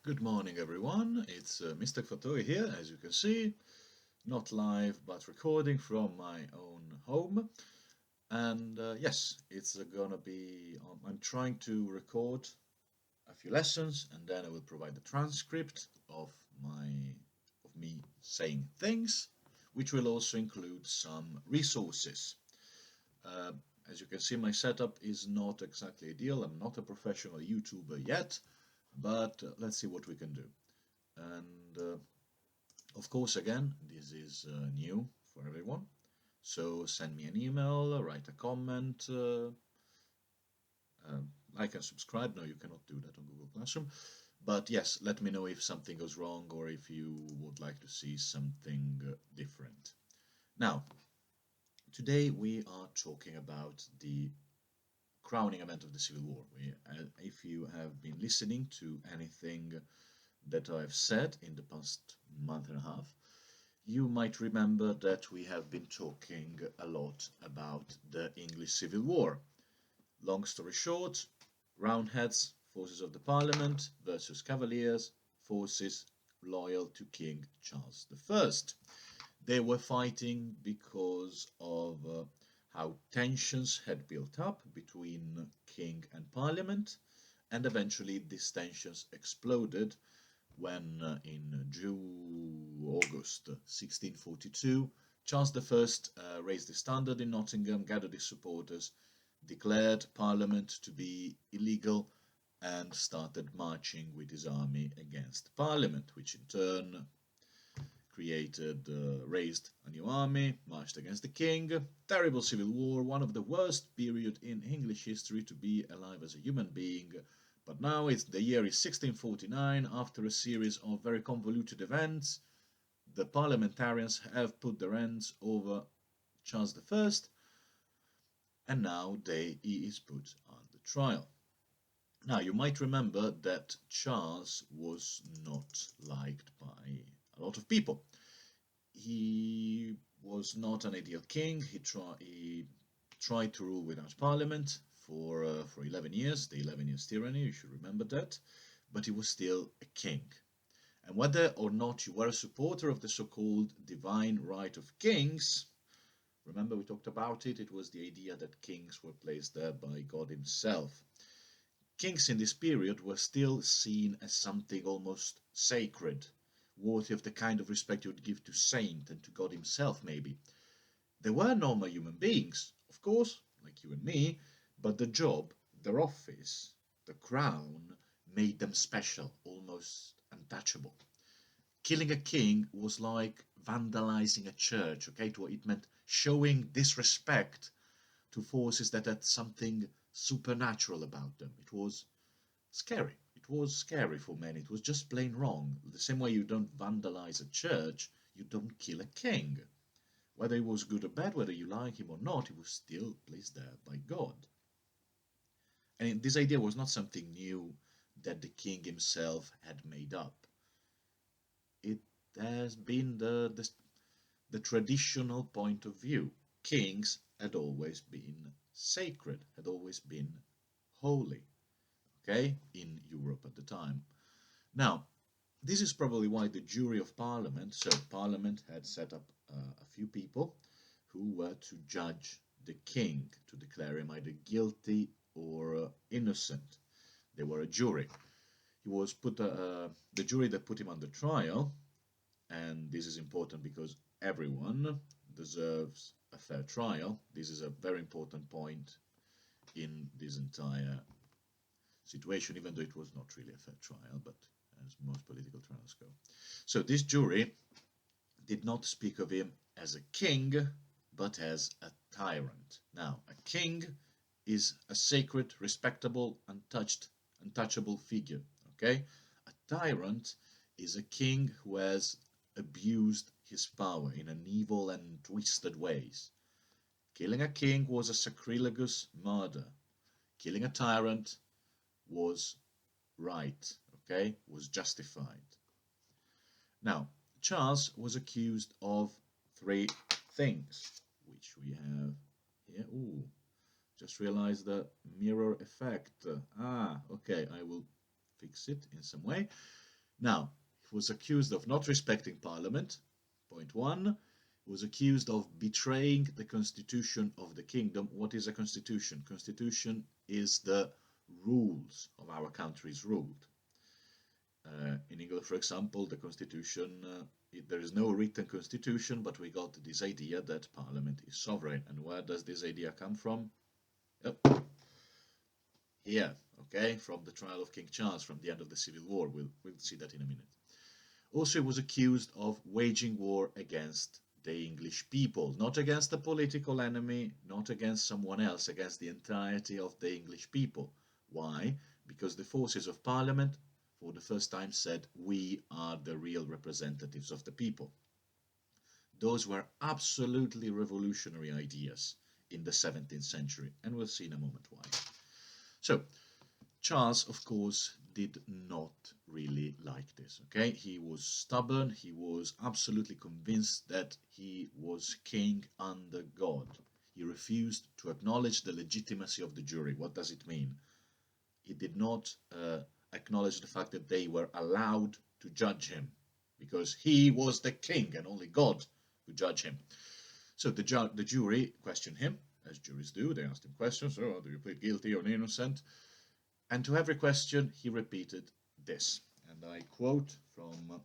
Good morning, everyone. It's Mr. Fatoi here, as you can see, not live but recording from my own home. And yes, it's gonna be. I'm trying to record a few lessons, and then I will provide the transcript of me saying things, which will also include some resources. Uh, as you can see, my setup is not exactly ideal. I'm not a professional YouTuber yet, but let's see what we can do. And of course, again, this is new for everyone. So send me an email, write a comment, like and subscribe. No, you cannot do that on Google Classroom. But yes, let me know if something goes wrong or if you would like to see something different. Now, today we are talking about the crowning event of the Civil War. If you have been listening to anything that I've said in the past month and a half, you might remember that we have been talking a lot about the English Civil War. Long story short, Roundheads, forces of the Parliament, versus Cavaliers, forces loyal to King Charles I. They were fighting because of how tensions had built up between King and Parliament, and eventually these tensions exploded when in August 1642, Charles I raised the standard in Nottingham, gathered his supporters, declared Parliament to be illegal, and started marching with his army against Parliament, which in turn raised a new army, marched against the king. Terrible civil war, one of the worst period in English history to be alive as a human being. But now the year is 1649. After a series of very convoluted events, the parliamentarians have put their hands over Charles I, and now he is put on the trial. Now, you might remember that Charles was not liked by a lot of people. He was not an ideal king. He tried to rule without parliament for 11 years, the 11 years tyranny, you should remember that, but he was still a king. And whether or not you were a supporter of the so-called divine right of kings, remember we talked about it, it was the idea that kings were placed there by God himself. Kings in this period were still seen as something almost sacred, worthy of the kind of respect you would give to saint and to God himself, maybe. They were normal human beings, of course, like you and me, but the job, their office, the crown, made them special, almost untouchable. Killing a king was like vandalizing a church, okay? It meant showing disrespect to forces that had something supernatural about them. It was scary. It was scary for many. It was just plain wrong. The same way you don't vandalize a church, you don't kill a king. Whether he was good or bad, whether you like him or not, he was still placed there by God. And this idea was not something new that the king himself had made up. It has been the traditional point of view. Kings had always been sacred, had always been holy, okay, in Europe at the time. Now, this is probably why the jury of Parliament, so Parliament had set up a few people who were to judge the king, to declare him either guilty or innocent. They were a jury. He was the jury that put him under trial, and this is important because everyone deserves a fair trial. This is a very important point in this entire situation, even though it was not really a fair trial, but as most political trials go. So this jury did not speak of him as a king, but as a tyrant. Now, a king is a sacred, respectable, untouchable figure, okay? A tyrant is a king who has abused his power in an evil and twisted ways. Killing a king was a sacrilegious murder. Killing a tyrant was right, okay, was justified. Now, Charles was accused of three things, which we have here. Ooh, just realized the mirror effect. Okay, I will fix it in some way. Now, he was accused of not respecting Parliament, point one. He was accused of betraying the constitution of the kingdom. What is a constitution? Constitution is the rules of our country's ruled. In England, for example, the constitution, there is no written constitution, but we got this idea that Parliament is sovereign. And where does this idea come from? Yep. Here, okay, from the trial of King Charles, from the end of the Civil War. We'll see that in a minute. Also, he was accused of waging war against the English people, not against a political enemy, not against someone else, against the entirety of the English people. Why? Because the forces of Parliament, for the first time, said, we are the real representatives of the people. Those were absolutely revolutionary ideas in the 17th century, and we'll see in a moment why. So, Charles, of course, did not really like this, okay? He was stubborn, he was absolutely convinced that he was king under God. He refused to acknowledge the legitimacy of the jury. What does it mean? He did not acknowledge the fact that they were allowed to judge him, because he was the king and only God could judge him. So the jury questioned him, as juries do. They asked him questions. Oh, do you plead guilty or innocent? And to every question, he repeated this. And I quote from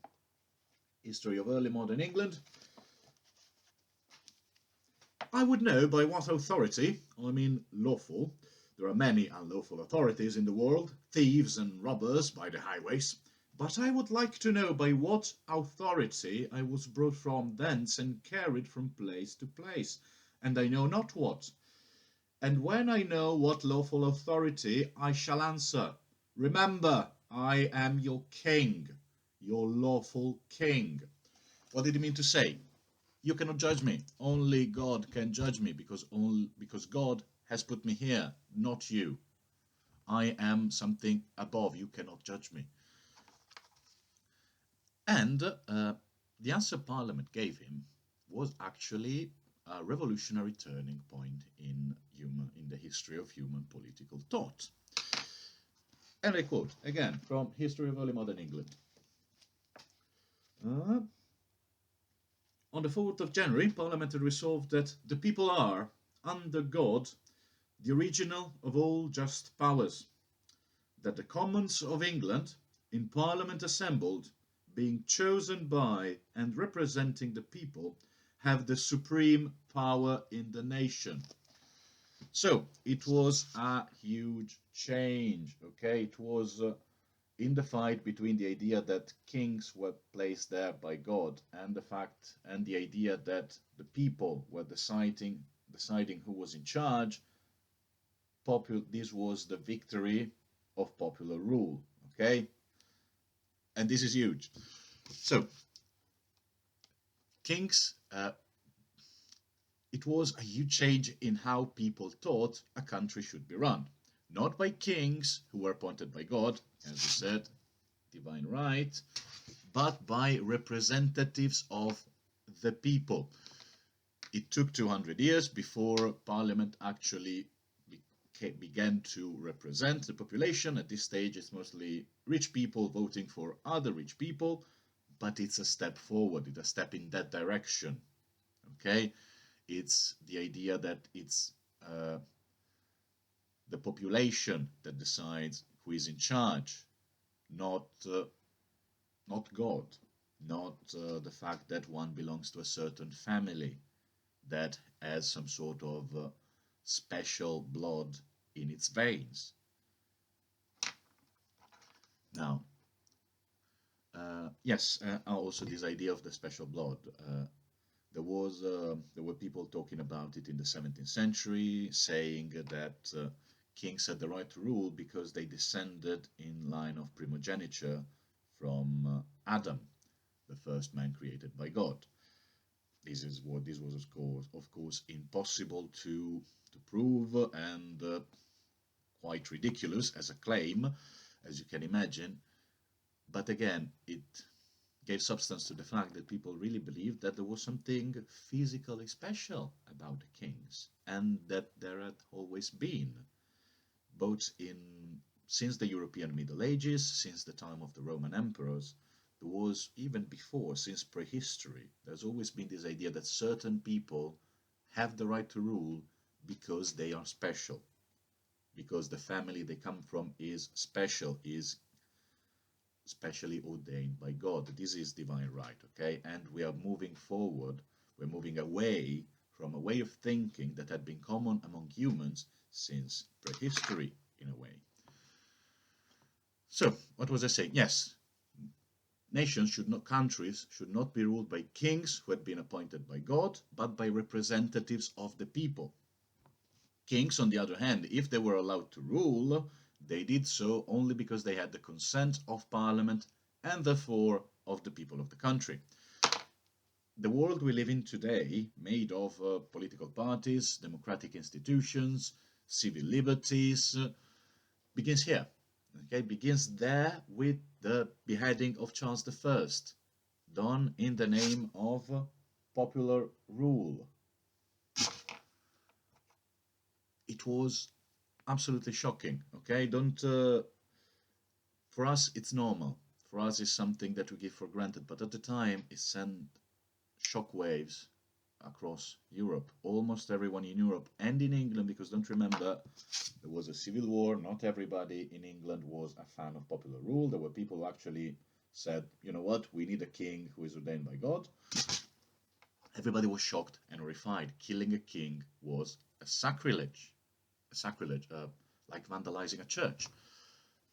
History of Early Modern England. I would know by what authority, I mean lawful, there are many unlawful authorities in the world, thieves and robbers by the highways, but I would like to know by what authority I was brought from thence and carried from place to place, and I know not what. And when I know what lawful authority, I shall answer, remember, I am your king, your lawful king. What did he mean to say? You cannot judge me. Only God can judge me, because God has put me here, not you. I am something above. You cannot judge me. And the answer Parliament gave him was actually a revolutionary turning point in the history of human political thought. And I quote again from History of Early Modern England. On the 4th of January, Parliament had resolved that the people are, under God, the original of all just powers, that the Commons of England, in Parliament assembled, being chosen by and representing the people, have the supreme power in the nation. So it was a huge change, okay? It was in the fight between the idea that kings were placed there by God and the idea that the people were deciding who was in charge. This was the victory of popular rule, okay? And this is huge. So kings, it was a huge change in how people thought a country should be run. Not by kings who were appointed by God, as we said, divine right, but by representatives of the people. It took 200 years before Parliament actually began to represent the population. At this stage, it's mostly rich people voting for other rich people, but it's a step forward, it's a step in that direction, okay? It's the idea that it's the population that decides who is in charge, not God, not the fact that one belongs to a certain family that has some sort of special blood in its veins. Now, yes, also this idea of the special blood. There were people talking about it in the 17th century, saying that kings had the right to rule because they descended in line of primogeniture from Adam, the first man created by God. This was of course impossible to prove and quite ridiculous as a claim, as you can imagine. But again, it gave substance to the fact that people really believed that there was something physically special about the kings, and that there had always been, both in since the European Middle Ages, since the time of the Roman emperors, there was, even before, since prehistory, there's always been this idea that certain people have the right to rule because they are special, because the family they come from is special, is specially ordained by God. This is divine right, okay? And we are moving forward, we're moving away from a way of thinking that had been common among humans since prehistory, in a way. So, what was I saying? Yes, countries should not be ruled by kings who had been appointed by God, but by representatives of the people. Kings, on the other hand, if they were allowed to rule, they did so only because they had the consent of Parliament and therefore of the people of the country. The world we live in today, made of political parties, democratic institutions, civil liberties, begins here. Okay, begins there with the beheading of Charles I, done in the name of popular rule. It was absolutely shocking. Okay, don't. For us, it's normal. For us, it's something that we give for granted. But at the time, it sent shockwaves across Europe. Almost everyone in Europe and in England, because don't remember, there was a civil war. Not everybody in England was a fan of popular rule. There were people who actually said, you know what, we need a king who is ordained by God. Everybody was shocked and horrified. Killing a king was a sacrilege. A sacrilege, like vandalizing a church.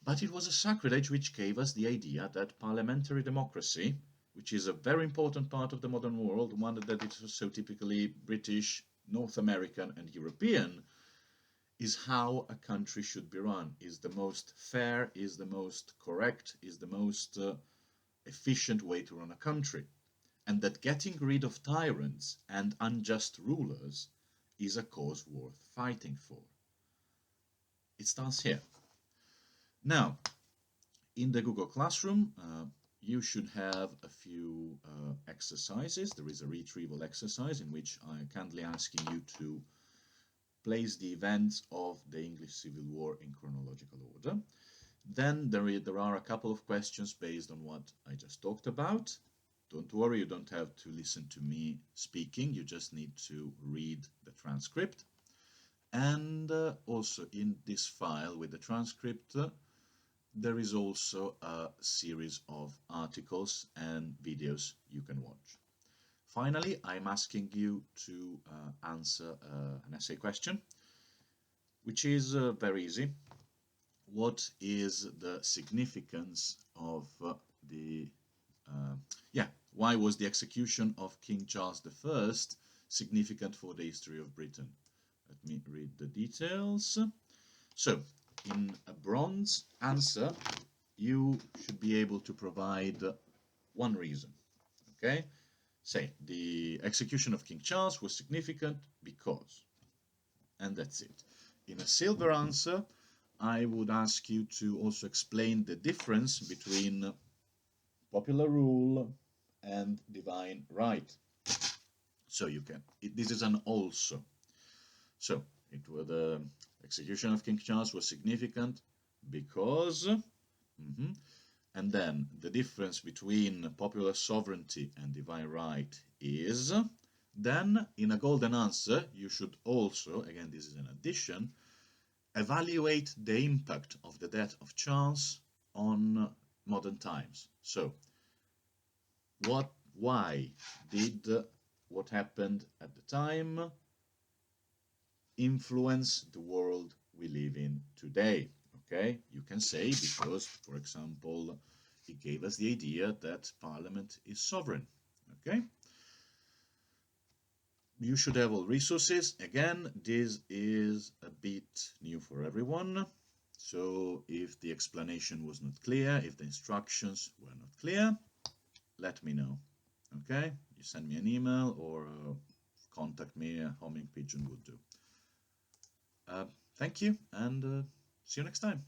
But it was a sacrilege which gave us the idea that parliamentary democracy, which is a very important part of the modern world, one that is so typically British, North American and European, is how a country should be run, is the most fair, is the most correct, is the most efficient way to run a country. And that getting rid of tyrants and unjust rulers is a cause worth fighting for. It starts here. Now, in the Google Classroom, you should have a few exercises. There is a retrieval exercise in which I am kindly asking you to place the events of the English Civil War in chronological order. Then there are a couple of questions based on what I just talked about. Don't worry, you don't have to listen to me speaking. You just need to read the transcript. And also in this file with the transcript, there is also a series of articles and videos you can watch. Finally, I'm asking you to answer an essay question, which is very easy. What is the significance of why was the execution of King Charles I significant for the history of Britain? Let me read the details. So, in a bronze answer, you should be able to provide one reason, okay? Say, the execution of King Charles was significant because, and that's it. In a silver answer, I would ask you to also explain the difference between popular rule and divine right. So you can, this is an also. So, the execution of King Charles was significant because, and then the difference between popular sovereignty and divine right is, then in a golden answer, you should also, again, this is an addition, evaluate the impact of the death of Charles on modern times. So, why did what happened at the time influence the world we live in today? Okay, you can say because, for example, it gave us the idea that Parliament is sovereign. Okay, you should have all resources. Again, this is a bit new for everyone. So if the explanation was not clear, if the instructions were not clear, let me know. Okay, you send me an email or contact me. Homing Pigeon would do. Thank you and see you next time.